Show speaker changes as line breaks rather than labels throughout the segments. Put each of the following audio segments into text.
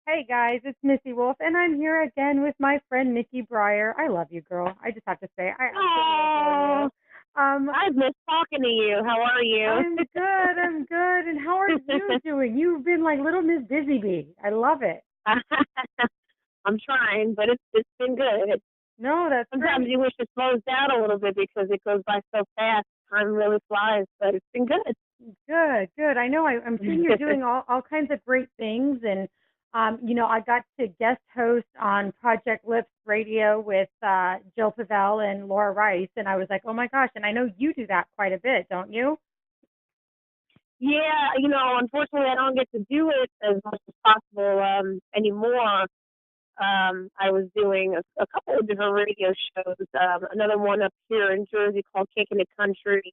Hey guys, it's Missy Wolf, and I'm here again with my friend Nikki Briar. I love you, girl. I just have to say, I absolutely adore
Oh,
you. Um,
I've missed talking to you. How are you?
I'm good. I'm good. And how are you doing? You've been like little Miss Busy Bee. I love it.
I'm trying, but it's been good.
No, that's
Sometimes
great.
you wish it slows down a little bit because it goes by so fast. Time really flies, but it's been good.
Good, good. I know I'm seeing you're doing all kinds of great things, and I got to guest host on Project Lips Radio with Jill Pavel and Laura Rice, and I was like, oh my gosh! And I know you do that quite a bit, don't you?
Yeah, unfortunately, I don't get to do it as much as possible anymore. I was doing a couple of different radio shows. Another one up here in Jersey called Kicking It Country,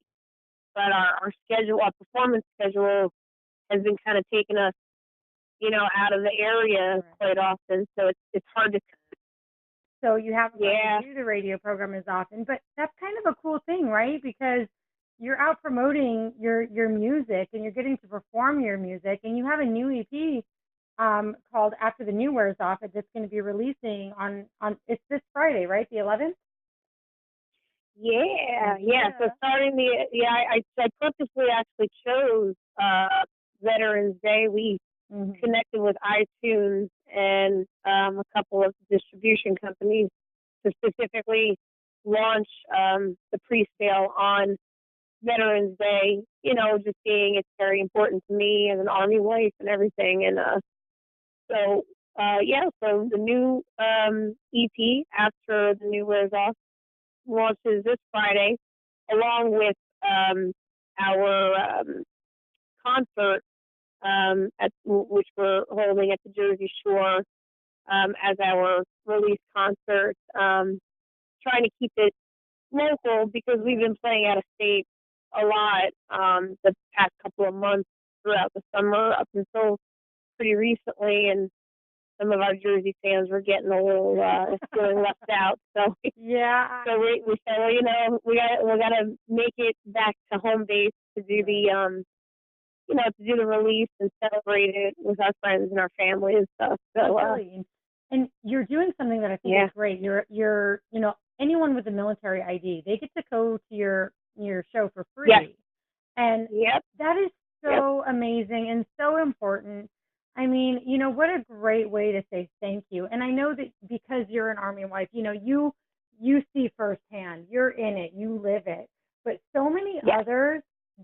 but our schedule, our performance schedule, has been kind of taking us, out of the area
Right.
quite often. So it's hard to.
So you haven't gotten
Yeah,
to do the radio program as often, but that's kind of a cool thing, right? Because you're out promoting your music and you're getting to perform your music, and you have a new EP called After the New Wears Off that's going to be releasing on it's this Friday, right? The 11th?
yeah. So
Yeah.
starting I purposely actually chose Veterans Day. We
Hmm.
connected with iTunes and a couple of distribution companies to specifically launch the pre-sale on Veterans Day. Just being it's very important to me as an Army wife and everything, and so so the new EP After the New Wears Off launches this Friday, along with our concert which we're holding at the Jersey Shore as our release concert. Trying to keep it local because we've been playing out of state a lot the past couple of months throughout the summer up until pretty recently, and some of our Jersey fans were getting a little feeling left out. So
Yeah.
we said, well, we gotta make it back to home base to do the to do the release and celebrate it with our friends and our family and stuff. So
Totally. And you're doing something that I think is
yeah,
great. You're anyone with a military ID, they get to go to your show for
yes,
free. And
yep,
that is
yep,
so amazing and so important. I mean, what a great way to say thank you. And I know that because you're an Army wife, you see firsthand, you're in it, you live it. But so many
yes.
others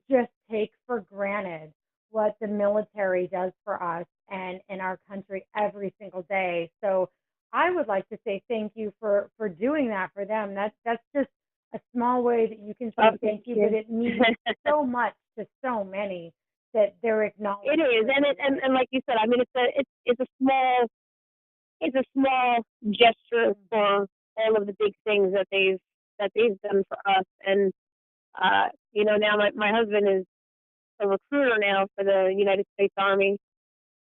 just take for granted what the military does for us and in our country every single day. So I would like to say thank you for doing that for them. That's just a small way that you can
Oh,
say
thank
thank you, but
you.
it means so much to so many that they're
It
acknowledged
is,
for
and
their
it
life.
and like you said, I mean, it's a small gesture for all of the big things that they've done for us. And now my husband is a recruiter now for the United States Army,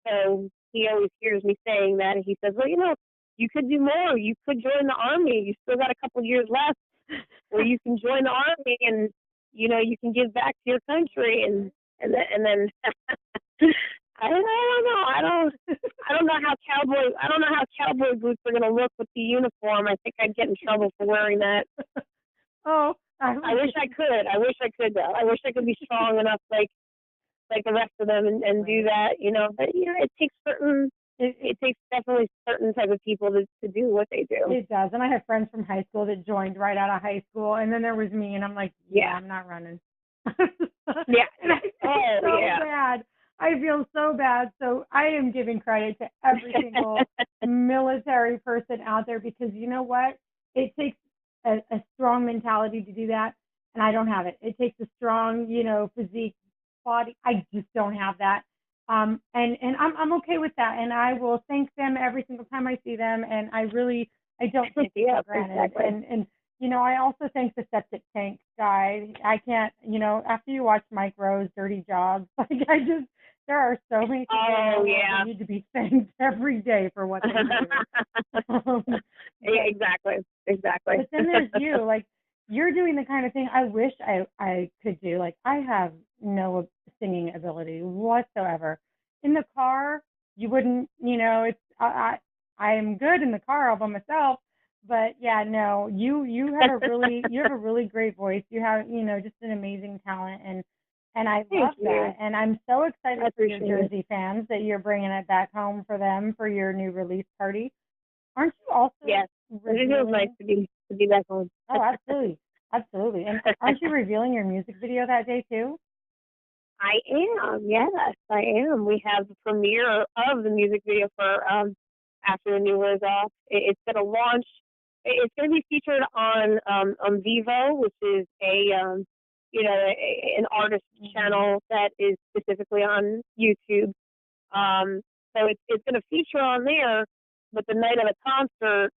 so he always hears me saying that, and he says, well, you could do more. You could join the Army. You still got a couple years left where you can join the Army, and you can give back to your country, and then I don't know. I don't know how cowboy boots are gonna look with the uniform. I think I'd get in trouble for wearing that.
Oh, I
I
was
wish I could. I wish I could though. I wish I could be strong enough like the rest of them and do
right.
that, but it takes definitely certain type of people to do what they do.
It does. And I have friends from high school that joined right out of high school, and then there was me, and I'm like, yeah,
Yeah.
I'm not running.
Yeah.
And I feel
Oh
so
yeah.
bad. I feel so bad. So I am giving credit to every single military person out there, because you know what? It takes a strong mentality to do that, and I don't have it. It takes a strong, physique, body. I just don't have that. And I'm okay with that, and I will thank them every single time I see them, and I don't take it
Yeah,
for granted.
exactly.
And I also thank the septic tank guy. I can't, after you watch Mike Rowe's Dirty Jobs, like there are so many people in
Oh
the world that
yeah.
need to be thanked every day for what they do.
Exactly. Exactly.
But then there's you, like you're doing the kind of thing I wish I could do. Like I have no singing ability whatsoever. In the car, you wouldn't, it's I am good in the car all by myself. But yeah, no, you have a really great voice. You have, just an amazing talent, and I love that. And I'm so excited for your Jersey fans that you're bringing it back home for them for your new release party. Aren't you also?
Yes, it feels nice to be back home.
Oh, absolutely, absolutely. And aren't you revealing your music video that day too?
I am. Yes, I am. We have the premiere of the music video for after the new year's off. It's going to launch. It's going to be featured on Vivo, which is an artist channel that is specifically on YouTube. So it's going to feature on there, but the night of the concert,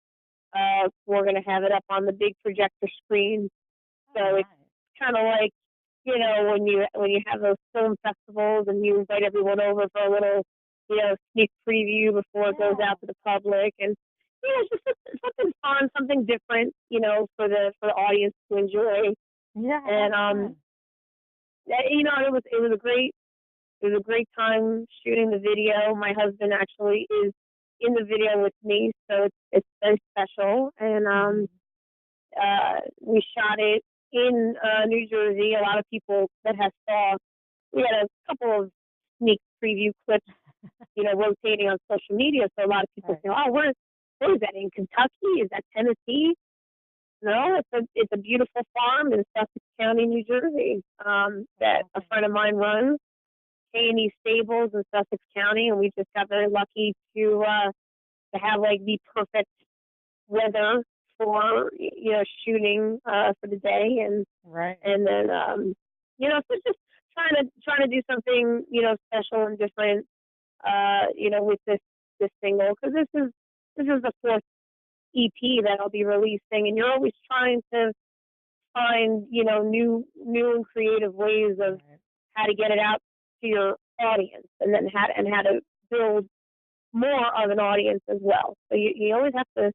we're going to have it up on the big projector screen. So it's kind of like, when you have those film festivals and you invite everyone over for a little, sneak preview before it goes out to the public, and it's just something fun, something different, for the audience to enjoy.
Yeah.
And it was a great time shooting the video. My husband actually is in the video with me, so it's very special. And we shot it in New Jersey. A lot of people that have saw, we had a couple of sneak preview clips, rotating on social media. So a lot of people say, "Oh, what is that, in Kentucky? Is that Tennessee?" No, it's a beautiful farm in Sussex County, New Jersey, that a friend of mine runs, K&E Stables in Sussex County, and we just got very lucky to have like the perfect weather for shooting for the day, and then so just trying to do something special and different with this single, because this is the fourth EP that I'll be releasing, and you're always trying to find new and creative ways of how to get it out to your audience, and then how to build more of an audience as well. So you always have to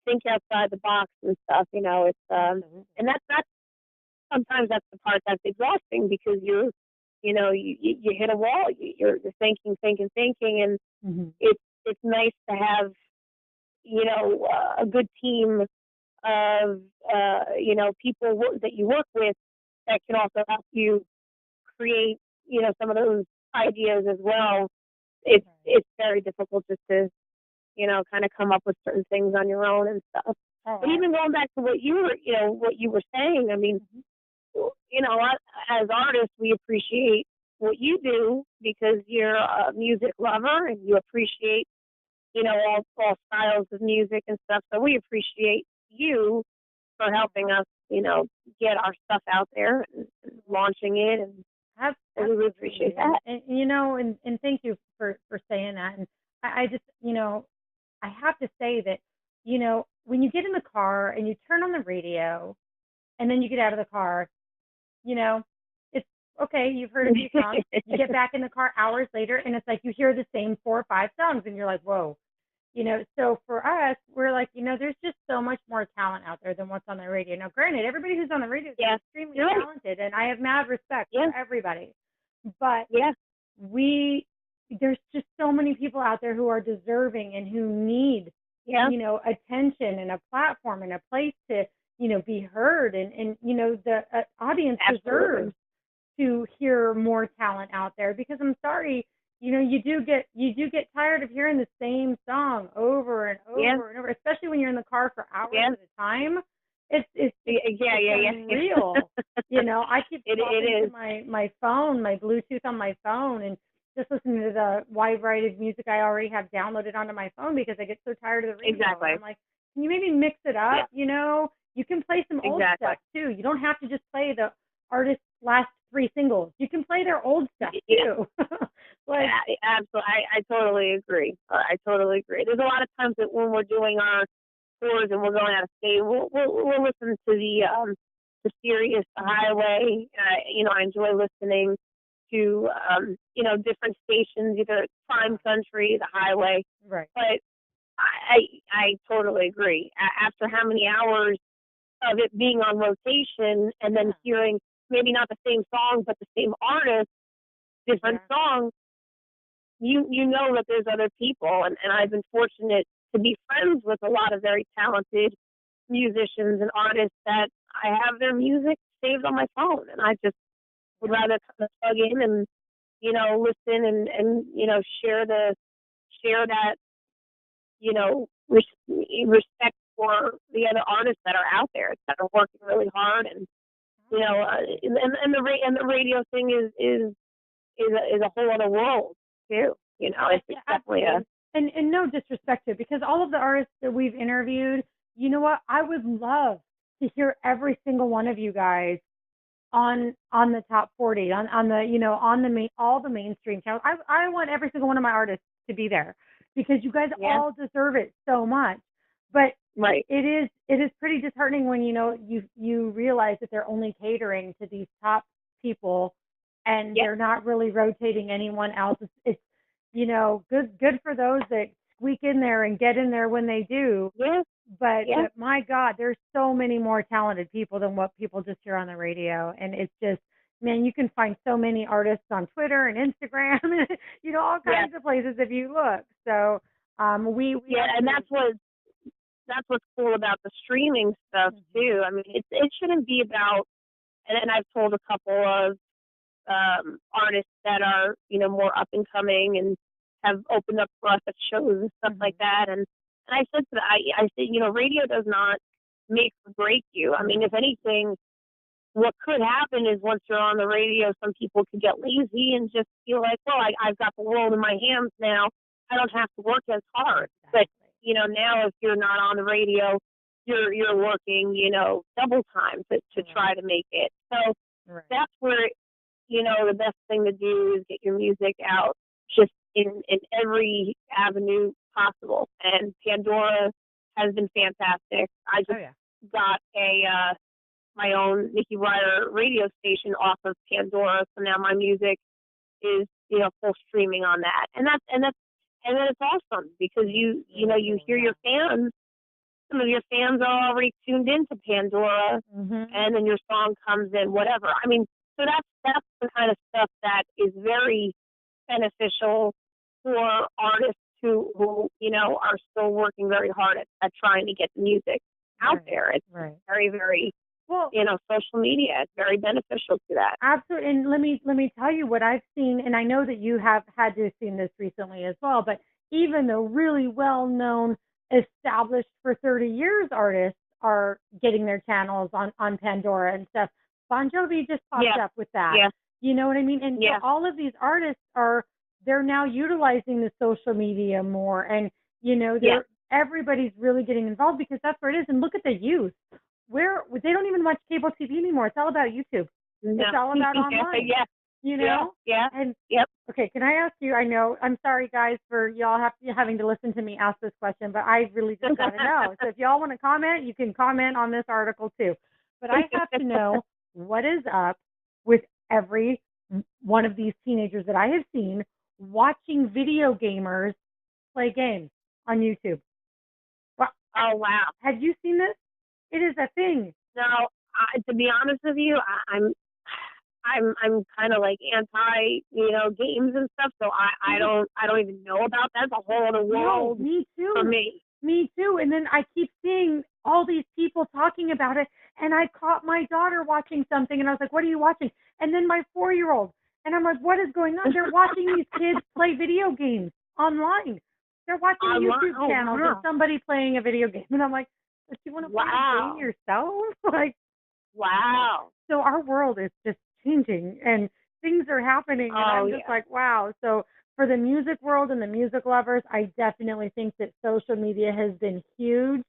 think outside the box and stuff. It's and that's sometimes that's the part that's exhausting, because you hit a wall. You're thinking, and it's nice to have a good team of people that you work with that can also help you create some of those ideas as well. It's very difficult just to kind of come up with certain things on your own and stuff. But even going back to what you were saying, I mean, as artists, we appreciate what you do because you're a music lover and you appreciate all styles of music and stuff. So we appreciate you for helping us get our stuff out there and launching it, and we really appreciate that.
And thank you for saying that. And I just I have to say that when you get in the car and you turn on the radio and then you get out of the car, it's okay, you've heard a few songs. You get back in the car hours later and it's like you hear the same 4 or 5 songs and you're like, whoa. So for us, we're like, there's just so much more talent out there than what's on the radio. Now, granted, everybody who's on the radio is extremely talented, and I have mad respect for everybody. But there's just so many people out there who are deserving and who need, attention and a platform and a place to, be heard. And the audience deserves to hear more talent out there, because I'm sorry, you do get tired of hearing the same song over and over and over, especially when you're in the car for hours at a time. It's unreal. I keep talking to my phone, my Bluetooth on my phone, and just listening to the wide variety of music I already have downloaded onto my phone because I get so tired of the radio.
Exactly.
I'm like, can you maybe mix it up? You can play some old stuff too. You don't have to just play the artist's last 3 singles. You can play their old stuff too.
Absolutely. I totally agree. There's a lot of times that when we're doing our tours and we're going out of state, we'll listen to the Sirius, the Highway. I enjoy listening to different stations, either Prime Country, the Highway.
Right.
But I totally agree. After how many hours of it being on rotation and then hearing maybe not the same song but the same artist, different songs, you know that there's other people, and I've been fortunate to be friends with a lot of very talented musicians and artists that I have their music saved on my phone, and I just would rather kind of plug in and, you know, listen and you know, share that, you know, respect for the other artists that are out there that are working really hard, and you know, and the radio thing is a whole other world too. You know, it's definitely a
and no disrespect to it, because all of the artists that we've interviewed, you know what, I would love to hear every single one of you guys on the top 40, on the, you know, on the all the mainstream channels. I want every single one of my artists to be there, because you guys all deserve it so much. But
right,
it is pretty disheartening when, you know, you realize that they're only catering to these top people, and they're not really rotating anyone else. It's you know, good for those that squeak in there and get in there when they do.
Yeah.
But my God, there's so many more talented people than what people just hear on the radio. And it's just, man, you can find so many artists on Twitter and Instagram, and, you know, all kinds of places if you look. So we
and that's what's cool about the streaming stuff too. I mean, it shouldn't be about, and I've told a couple of artists that are, you know, more up and coming and have opened up for us at shows and stuff like that. And I said to them, I said, you know, radio does not make or break you. I mean, if anything, what could happen is once you're on the radio, some people could get lazy and just feel like, well, I've got the world in my hands now. I don't have to work as hard. But, you know, now if you're not on the radio, you're working, you know, double time to try to make it. So that's where, you know, the best thing to do is get your music out just in every avenue possible. And Pandora has been fantastic. I just got my own Nikki Briar radio station off of Pandora, so now my music is, you know, full streaming on that. And then it's awesome, because you know, you hear your fans. Some of your fans are already tuned into Pandora, and then your song comes in, whatever. I mean, so that's the kind of stuff that is very beneficial for artists who you know, are still working very hard at trying to get the music out there. It's very, very, well, you know, social media is very beneficial to that.
Absolutely. And let me tell you what I've seen, and I know that you have had to have seen this recently as well, but even the really well-known, established for 30 years artists are getting their channels on Pandora and stuff. Bon Jovi just popped up with that. You know what I mean? And so all of these artists they're now utilizing the social media more, and, you know, everybody's really getting involved, because that's where it is. And look at the youth. They don't even watch cable TV anymore. It's all about YouTube. No. It's all about online. You know? And okay, can I ask you, I know, I'm sorry guys for y'all having to listen to me ask this question, but I really just want to know. So if y'all want to comment, you can comment on this article too. But I have to know, what is up with every one of these teenagers that I have seen watching video gamers play games on YouTube? Well,
oh, wow.
Have you seen this? It is a thing.
No, to be honest with you, I'm kind of like anti, you know, games and stuff. So I don't even know about that. It's a whole other world.
No, me too.
For me.
Me too. And then I keep seeing all these people talking about it, and I caught my daughter watching something, and I was like, "What are you watching?" And then my 4-year-old, and I'm like, "What is going on?" They're watching these kids play video games online. They're watching YouTube channels of somebody playing a video game, and I'm like, "Do you want to play a game yourself?" Like,
wow.
So our world is just changing, and things are happening, and I'm just like, wow. So for the music world and the music lovers, I definitely think that social media has been huge.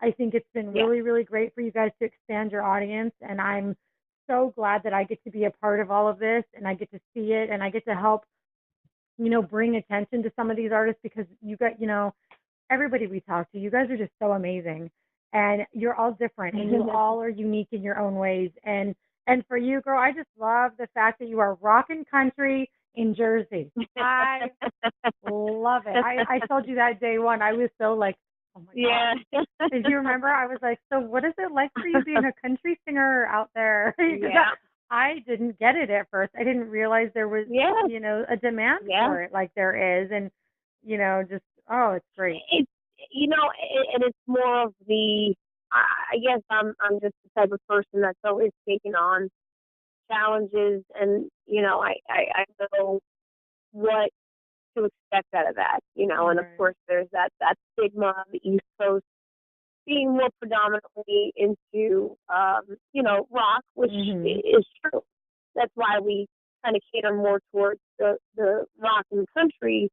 I think it's been really, really great for you guys to expand your audience, and I'm so glad that I get to be a part of all of this, and I get to see it, and I get to help, you know, bring attention to some of these artists, because you got, you know, everybody we talk to, you guys are just so amazing, and you're all different, and you all are unique in your own ways. And for you, girl, I just love the fact that you are rockin' country in Jersey. I love it. I told you that day one. I was so like, oh my God. Did you remember? I was like, so what is it like for you being a country singer out there? I didn't get it at first. I didn't realize there was, a demand for it like there is. And, just, oh, it's great.
It's, and it's more of the, I guess I'm just the type of person that's always taking on challenges, and, I know what to expect out of that, and of course there's that stigma of the East Coast being more predominantly into, rock, which is true. That's why we kind of cater more towards the rock and country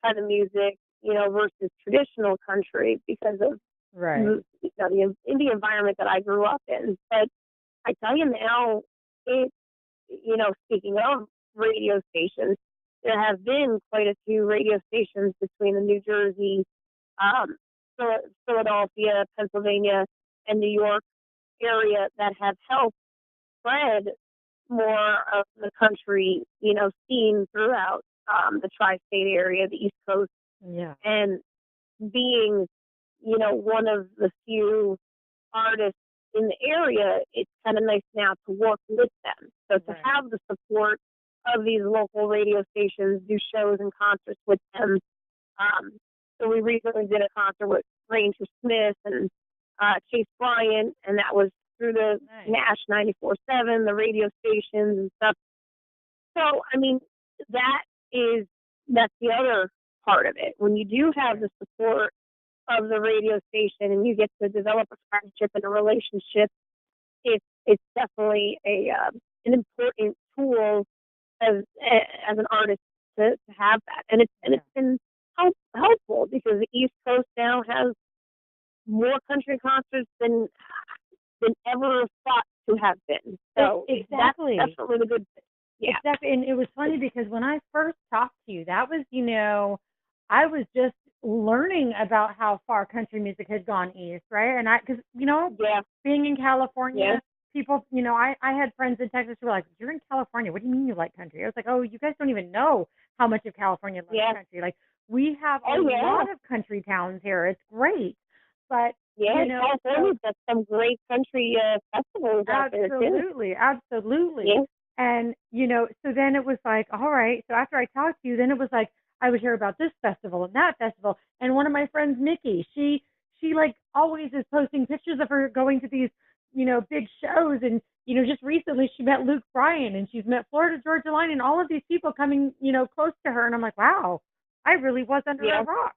kind of music, versus traditional country, because of the environment that I grew up in. But I tell you now, speaking of radio stations, there have been quite a few radio stations between the New Jersey, Philadelphia, Pennsylvania, and New York area that have helped spread more of the country, scene throughout the tri-state area, the East Coast.
Yeah.
And being, one of the few artists in the area, it's kind of nice now to work with them. So to have the support of these local radio stations, do shows and concerts with them. So we recently did a concert with Ranger Smith and Chase Bryant, and that was through the Nash 94.7, the radio stations and stuff. So, I mean, that's the other part of it. When you do have the support of the radio station and you get to develop a friendship and a relationship, it's definitely an important tool as an artist to have that. And it's been helpful, because the East Coast now has more country concerts than ever thought to have been. So
exactly.
That's definitely the good thing. Yeah.
Exactly. And it was funny because when I first talked to you, that was, I was just learning about how far country music had gone east, right? And because, being in California, people, I had friends in Texas who were like, you're in California. What do you mean you like country? I was like, oh, you guys don't even know how much of California loves country. Like, we have a lot of country towns here. It's great. But,
California's got some great country festivals out there, too.
Absolutely. Yeah. And, so then it was like, all right. So after I talked to you, then it was like, I would hear about this festival and that festival. And one of my friends, Nikki, she like always is posting pictures of her going to these, big shows. And, just recently she met Luke Bryan, and she's met Florida Georgia Line, and all of these people coming, close to her. And I'm like, wow, I really was under a rock.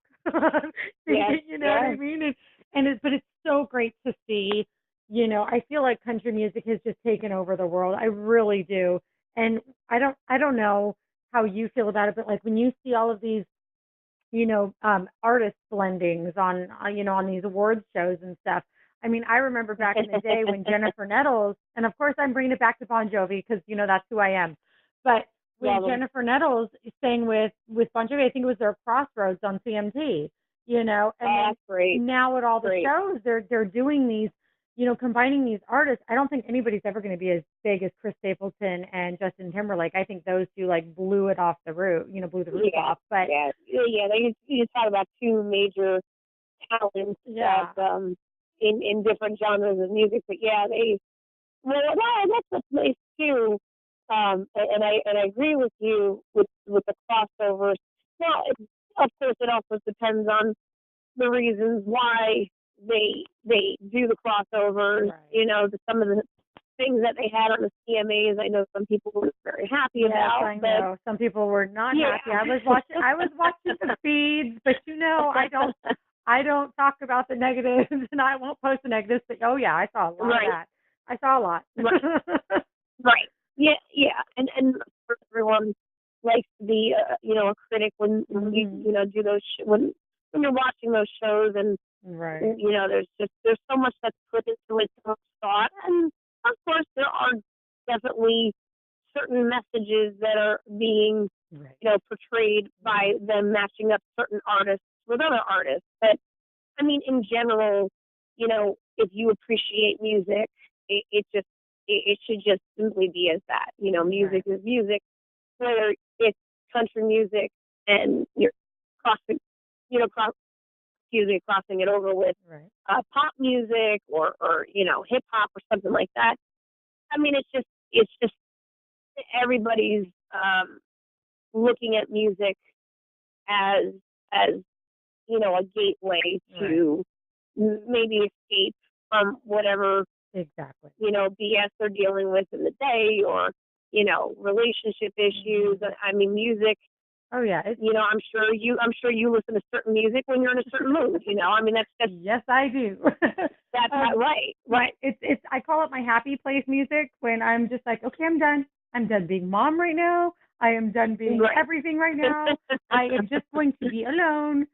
You know what I mean? But it's so great to see. I feel like country music has just taken over the world. I really do. And I don't know how you feel about it, but like when you see all of these, artist blendings on these awards shows and stuff. I mean, I remember back in the day when Jennifer Nettles, and of course I'm bringing it back to Bon Jovi because, that's who I am. But when Jennifer Nettles sang with Bon Jovi, I think it was their Crossroads on CMT, and
that's great.
Now at all the shows, they're doing these, combining these artists. I don't think anybody's ever going to be as big as Chris Stapleton and Justin Timberlake. I think those two blew it off the roof, blew the roof off. But
you talk about two major talents that, in different genres of music. But that's nice too. And I agree with you with the crossovers. Now, of course, it also depends on the reasons why they do the crossovers. Right. Some of the things that they had on the CMAs, I know some people were very happy about.
I know. Some people were not happy. I was watching the feeds, but I don't talk about the negatives, and I won't post the negatives. But I saw a lot of that. I saw a lot.
Right. Yeah. And everyone likes to be a critic when you do those when you're watching those shows, and there's so much that's put into it, so much thought, and of course there are definitely certain messages that are being portrayed by them matching up certain artists with other artists. But I mean, in general, if you appreciate music, it should just simply be as that. Music is music, whether it's country music and you're crossing it over with pop music or hip hop or something like that. I mean, it's just it's just everybody's looking at music as a gateway to maybe escape from whatever
Exactly.
BS they're dealing with in the day, or relationship issues. I mean, music.
Oh yeah.
I'm sure you listen to certain music when you're in a certain mood. I mean, that's
yes, I do.
that's right.
It's I call it my happy place music when I'm just like, okay, I'm done. I'm done being mom right now. I am done being everything right now. I am just going to be alone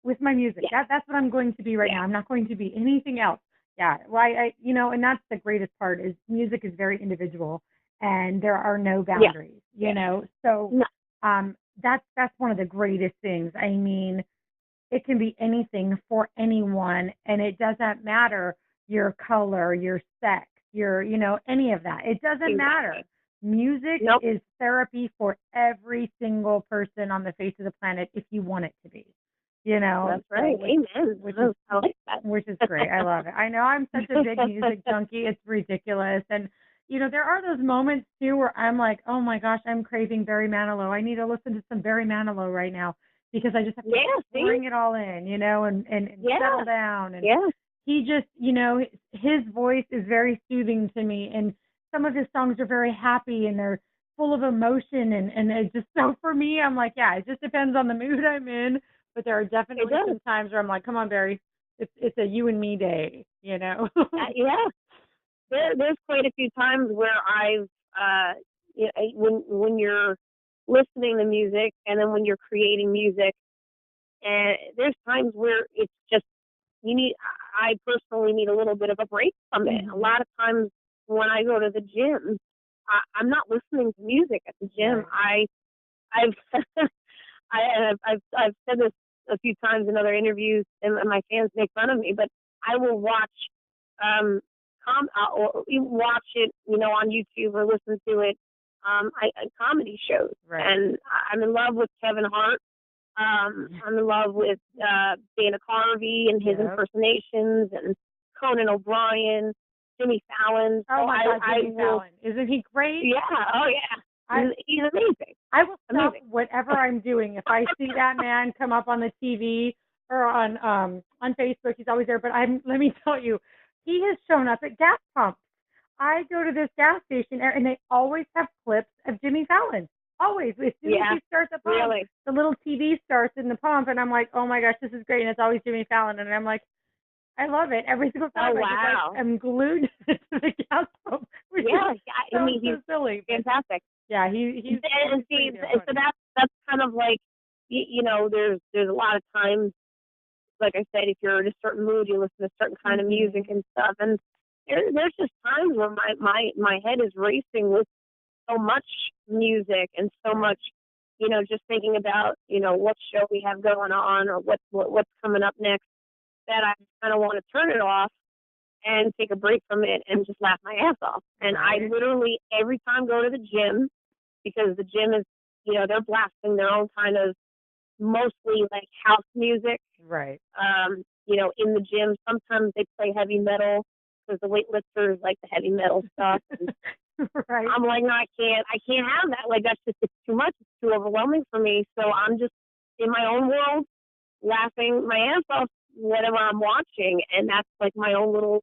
with my music. That's what I'm going to be right now. I'm not going to be anything else. Yeah. Well, and that's the greatest part is music is very individual and there are no boundaries, So, that's one of the greatest things. I mean, it can be anything for anyone and it doesn't matter your color, your sex, your, any of that. It doesn't matter. Music is therapy for every single person on the face of the planet if you want it to be.
That's right. Amen.
Which is great. I love it. I know I'm such a big music junkie. It's ridiculous. And, there are those moments, too, where I'm like, oh, my gosh, I'm craving Barry Manilow. I need to listen to some Barry Manilow right now because I just have to bring it all in, and settle down. And he just, his voice is very soothing to me. And some of his songs are very happy and they're full of emotion. And it just, so for me, I'm like, it just depends on the mood I'm in. But there are definitely some times where I'm like, come on, Barry, it's a you and me day,
There's quite a few times where I've, when you're listening to music and then when you're creating music, and there's times where it's just, I personally need a little bit of a break from it. A lot of times when I go to the gym, I'm not listening to music at the gym. I've I've said this a few times in other interviews, and my fans make fun of me, but I will watch or watch it, on YouTube or listen to it, comedy shows.
Right.
And I'm in love with Kevin Hart. I'm in love with Dana Carvey and his impersonations, and Conan O'Brien, Jimmy Fallon.
Oh my God, Jimmy Fallon! Isn't he great?
Yeah. Oh yeah. He's amazing.
I will stop whatever I'm doing if I see that man come up on the TV or on Facebook. He's always there. But let me tell you, he has shown up at gas pumps. I go to this gas station and they always have clips of Jimmy Fallon. Always. As soon as he starts the pump, the little TV starts in the pump, and I'm like, oh my gosh, this is great. And it's always Jimmy Fallon, and I'm like, I love it every single time.
Oh wow!
I'm glued to the gas pump.
I mean, he's
so silly.
Fantastic.
Yeah, he's.
And see, so that's kind of like, there's a lot of times, like I said, if you're in a certain mood, you listen to certain kind of music and stuff, and there's just times where my head is racing with so much music and so much, just thinking about, what show we have going on or what's coming up next, that I kind of want to turn it off and take a break from it and just laugh my ass off. And I literally every time go to the gym, because the gym is, they're blasting their own kind of mostly like house music.
Right.
In the gym, sometimes they play heavy metal because the weightlifters like the heavy metal stuff.
Right.
I'm like, no, I can't have that. Like, that's just, it's too much. It's too overwhelming for me. So I'm just in my own world, laughing my ass off whatever I'm watching, and that's like my own little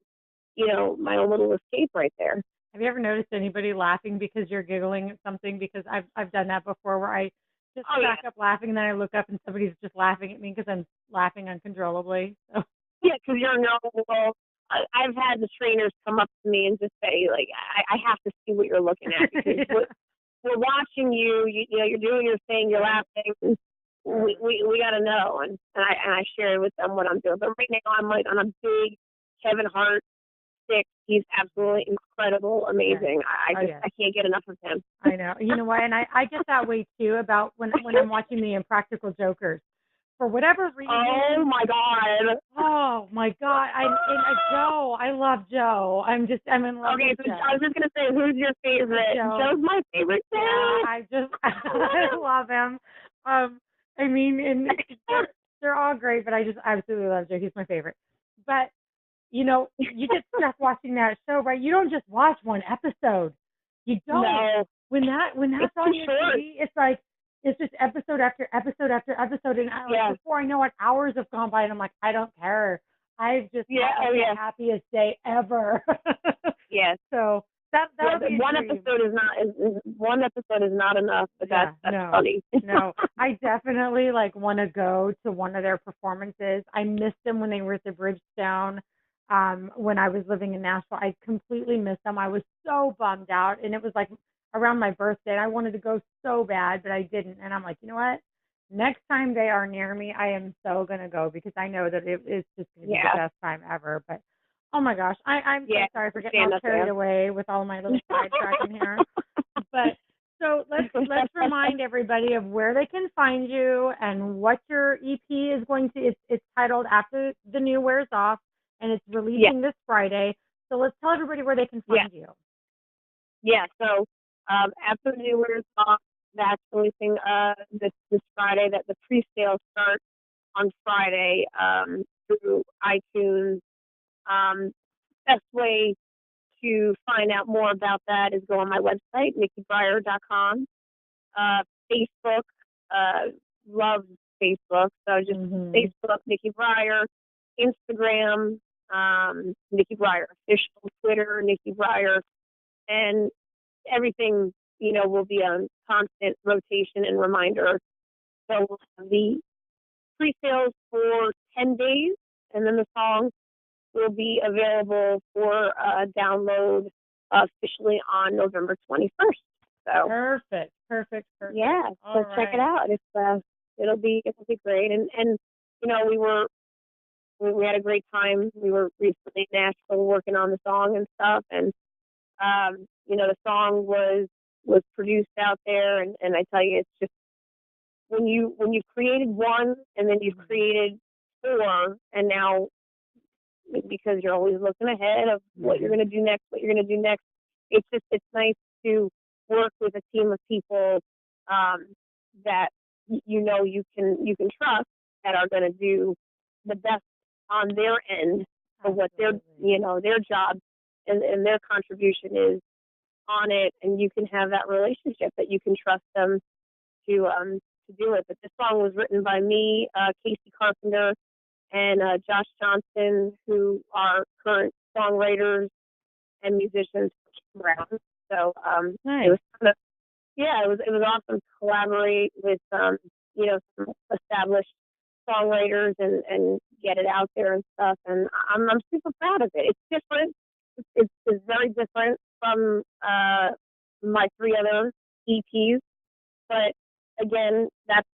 escape right there.
Have you ever noticed anybody laughing because you're giggling at something? Because I've done that before, where I just crack up laughing, and then I look up and somebody's just laughing at me because I'm laughing uncontrollably. So.
Yeah, because you're well. I've had the trainers come up to me and just say, like, I have to see what you're looking at, because we're watching you. You're doing your thing. You're laughing. We got to know, and I share with them what I'm doing. But right now I'm like on a big Kevin Hart stick. He's absolutely incredible, amazing.
Yeah.
I can't get enough of him.
I know. You know what? And I get that way too about when I'm watching the Impractical Jokers. For whatever reason.
Oh my God.
Oh my God. Joe. I love Joe. I'm in love with Joe.
I was just gonna say, who's your favorite? Joe's my favorite too.
Yeah, I love him. I mean, and they're all great, but I just absolutely love Joe. He's my favorite. But you get stuck watching that show, right? You don't just watch one episode. You don't.
No.
When that's
It's
on
too
your
short.
TV, it's like it's just episode after episode after episode, and before I know it, hours have gone by, and I'm like, I don't care. I've just had the happiest day ever.
Yes.
So that would be
one episode is not enough, but that's funny.
No, I definitely want to go to one of their performances. I missed them when they were at the Bridgestone. When I was living in Nashville, I completely missed them. I was so bummed out, and it was around my birthday. And I wanted to go so bad, but I didn't. And I'm like, you know what? Next time they are near me, I am so gonna go because I know that it's just gonna be the best time ever. But oh my gosh, I'm so sorry for getting all carried away with all my little sidetracking here. But so let's remind everybody of where they can find you and what your EP is going to. It's titled After the New Wears Off, and it's releasing this Friday. So let's tell everybody where they can find you.
Yeah. So After the New Wears Off, that's releasing this Friday. That the pre-sale starts on Friday through iTunes. Best way to find out more about that is go on my website, NikkiBriar.com. Facebook, love Facebook, so just Facebook, Nikki Briar, Instagram, Nikki Briar Official, Twitter, Nikki Briar, and everything, will be on constant rotation and reminder. So we'll have the pre-sales for 10 days, and then the song will be available for download officially on November 21st. So
perfect.
Yeah, so check it out. It'll be great. And we had a great time. We were recently in Nashville working on the song and stuff, and the song was produced out there, and I tell you, it's just when you created one and then you've created four, and now because you're always looking ahead of what you're going to do next, it's nice to work with a team of people that you can trust, that are going to do the best on their end for what their job and their contribution is on it, and you can have that relationship that you can trust them to do it. But this song was written by me, Casey Carpenter, and Josh Johnson, who are current songwriters and musicians around. So
nice.
It was it was awesome to collaborate with some established songwriters and get it out there and stuff. And I'm super proud of it. It's different. It's very different from my three other EPs, but again, that's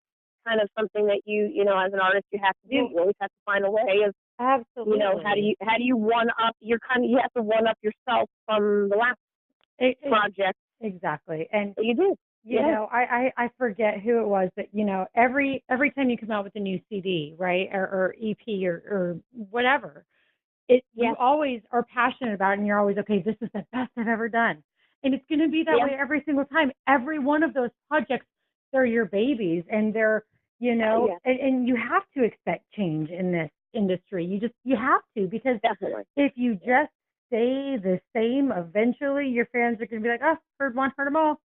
kind of something that you as an artist you have to do. You always have to find a way of
absolutely.
How do you one up? You have to one up yourself from the last project.
Exactly, and
you do.
I forget who it was, but every time you come out with a new CD, right, or EP or whatever, you always are passionate about it, and you're always, okay, this is the best I've ever done, and it's going to be that way every single time. Every one of those projects, they're your babies, and they're and you have to expect change in this industry. You have to, because
definitely,
if you just stay the same, eventually your fans are going to be like, oh, heard one, heard them all.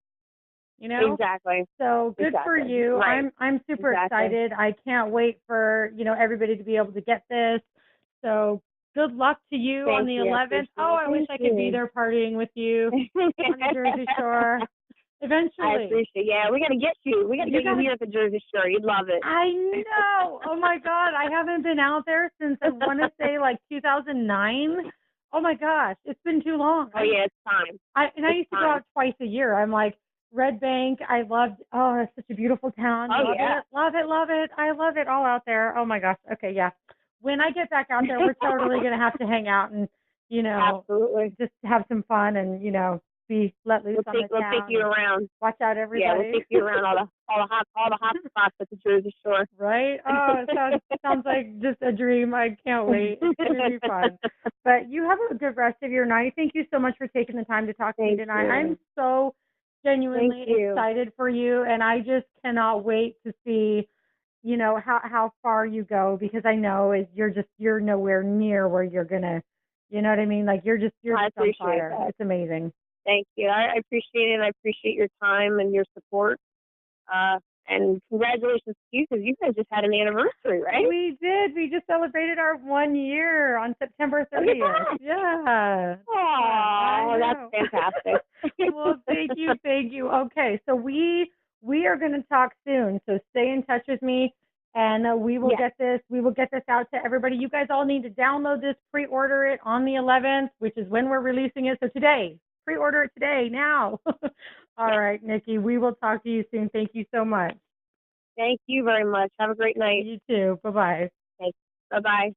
Exactly.
So good for you.
Right.
I'm super excited. I can't wait for everybody to be able to get this. So good luck to you on the 11th. I wish I could be there partying with you on the Jersey Shore. Eventually.
I appreciate it. Yeah, we got to get you. We got to get you here at the Jersey Shore. You'd love it.
I know. Oh my God, I haven't been out there since I want to say 2009. Oh my gosh, it's been too long.
Oh yeah, it's time.
I used to go out twice a year. I'm like, Red Bank, I loved, it's such a beautiful town. Love it. I love it all out there. Oh my gosh. Okay, yeah. When I get back out there, we're totally going to have to hang out and,
absolutely,
just have some fun and, be let loose on the town.
We'll take you around.
Watch out, everybody.
Yeah, we'll take you around all the hot spots at the Jersey Shore.
Right? Oh, it sounds like just a dream. I can't wait. It's going to be fun. But you have a good rest of your night. Thank you so much for taking the time to talk to me tonight. I'm so genuinely excited for you, and I just cannot wait to see how far you go, because I know you're nowhere near where you're gonna, you know what I mean, you're just on fire. That. It's amazing.
Thank you. I appreciate it. I appreciate your time and your support. And congratulations to you, because you guys just had an anniversary, right?
We did. We just celebrated our 1 year on September 30th. Yeah.
Oh, that's fantastic.
Well, thank you. Thank you. Okay, so we are going to talk soon. So stay in touch with me, and we will get this. We will get this out to everybody. You guys all need to download this, pre-order it on the 11th, which is when we're releasing it. So today, pre-order it today, now. All right, Nikki, we will talk to you soon. Thank you so much.
Thank you very much. Have a great night.
You too. Bye-bye.
Thanks. Bye-bye.